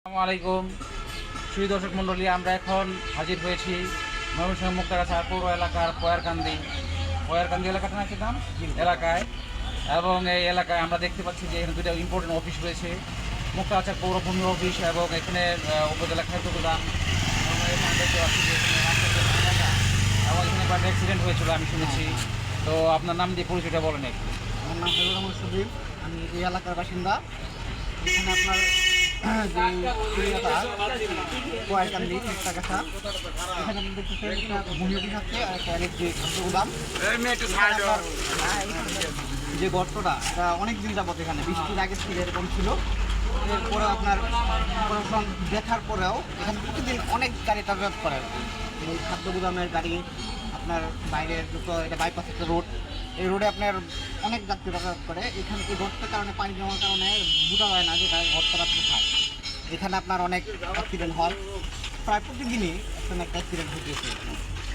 আসসালামু আলাইকুম সুধী দর্শক মণ্ডলী, আমরা এখন হাজির হয়েছি ময়মনসিংহ মুক্তাগাছা পৌর এলাকার পয়ারকান্দি এলাকাটা নাকি নাম এলাকায়। এবং এই এলাকায় আমরা দেখতে পাচ্ছি যে এখানে দুটো ইম্পর্টেন্ট অফিস রয়েছে, মুক্তাগাছা পৌরভূমি অফিস এবং এখানে উপজেলা খাদ্য গুদাম। এখানে দেখতে পাচ্ছি যে এখানে এবং এখানে একটা অ্যাক্সিডেন্ট হয়েছিল আমি শুনেছি। তো আপনার নাম দিয়ে পরিচয়টা বলেন একটু। আমার নাম হলো রহমান সবিব, আমি এই এলাকার বাসিন্দা। এখানে আপনার যে এলাকা পয়ারকান্দি মুক্তাগাছা, এখানে আপনি দেখতেছেন একটা ভূমি অফিস আছে আর একটা ইলেকট্রিক গুদাম। যে গর্তটা এটা অনেক দিন যাবত এখানে বৃষ্টির আগে ছিল এরকম ছিল। এরপরে আপনার প্রশাসন দেখার পরেও এখানে প্রতিদিন অনেক গাড়ি যাতায়াত করে আর কি। এই খাদ্য গুদামের গাড়ি আপনার বাইরের দুটো, এটা বাইপাস একটা রোড, এই রোডে আপনার অনেক যাত্রী যাতায়াত করে। এখানে এই গর্তের কারণে পানি জমার কারণে বোঝা যায় না যে গর্তটা কোথায়। এখানে আপনার অনেক অ্যাক্সিডেন্ট হয়, প্রায় প্রতিদিনই একটা না একটা অ্যাক্সিডেন্ট হতেছে।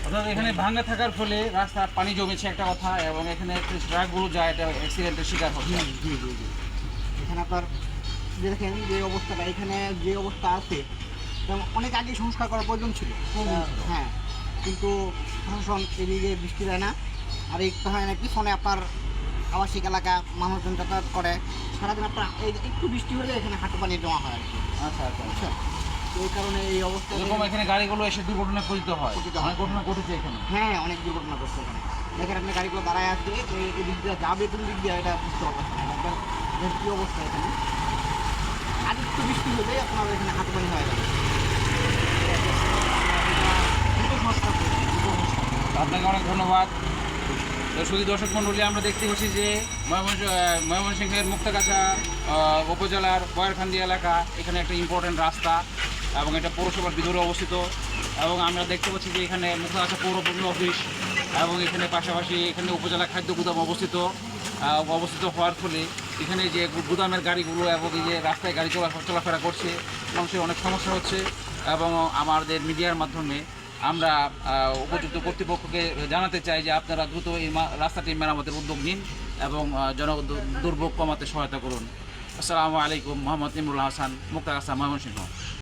অর্থাৎ এখানে ভাঙা থাকার ফলে রাস্তা পানি জমেছে একটা কথা, এবং এখানে ট্রাকগুলো যায় এটা অ্যাক্সিডেন্টের শিকার হচ্ছে। জি জি জি। এখানে আপনার দেখেন যে অবস্থাটা, এখানে যে অবস্থা আছে অনেক আগে সংস্কার করার প্রয়োজন ছিল। হ্যাঁ, কিন্তু প্রশাসন এদিকে বৃষ্টি দেয় না। আর একটু হয় না পিছনে আপনার আবাসিক এলাকা মানুষজন যাতায়াত করে, সারাদিন আপনার এই একটু বৃষ্টি হলে এখানে হাঁটু পানি জমা হয় আর কি। আচ্ছা আচ্ছা আচ্ছা। তো এই কারণে এই অবস্থা এরকম এখানে গাড়িগুলো এসে দুর্ঘটনা পতিত হয়, অনেক ঘটনা ঘটেছে এখানে। হ্যাঁ, অনেক দুর্ঘটনা করছে এখানে। দেখেন আপনি গাড়িগুলো দাঁড়ায় আছে, এই দিক দিয়ে যাবে কোন দিক দিয়ে এটা বুঝতে পারছেন না। আপনার কী অবস্থা এখানে, আর একটু বৃষ্টি হলেই আপনার এখানে হাঁটু পানি হয়ে যাবে। দুটো সংস্কার করছে, দুটো সংস্কার। আপনাকে অনেক ধন্যবাদ। তো শুধু দর্শক মণ্ডলী, আমরা দেখতে পাচ্ছি যে ময়মনসিংহের মুক্তাগাছা উপজেলার পয়ারকান্দি এলাকা, এখানে একটা ইম্পর্টেন্ট রাস্তা এবং এটা পৌরসভার ভিতরে অবস্থিত। এবং আমরা দেখতে পাচ্ছি যে এখানে মুক্তাগাছা পৌরভূমি অফিস এবং এখানে পাশাপাশি এখানে উপজেলা খাদ্য গুদাম অবস্থিত হওয়ার ফলে এখানে যে গুদামের গাড়িগুলো এবং এই যে রাস্তায় গাড়ি চলাফেরা করছে, মানুষের অনেক সমস্যা হচ্ছে। এবং আমাদের মিডিয়ার মাধ্যমে আমরা উপযুক্ত কর্তৃপক্ষকে জানাতে চাই যে আপনারা দ্রুত এই রাস্তাটি মেরামতের উদ্যোগ নিন এবং দুর্ভোগ কমাতে সহায়তা করুন। আসসালামু আলাইকুম। মোহাম্মদ ইমরুল হাসান, মুক্তাগাছা, ময়মনসিংহ।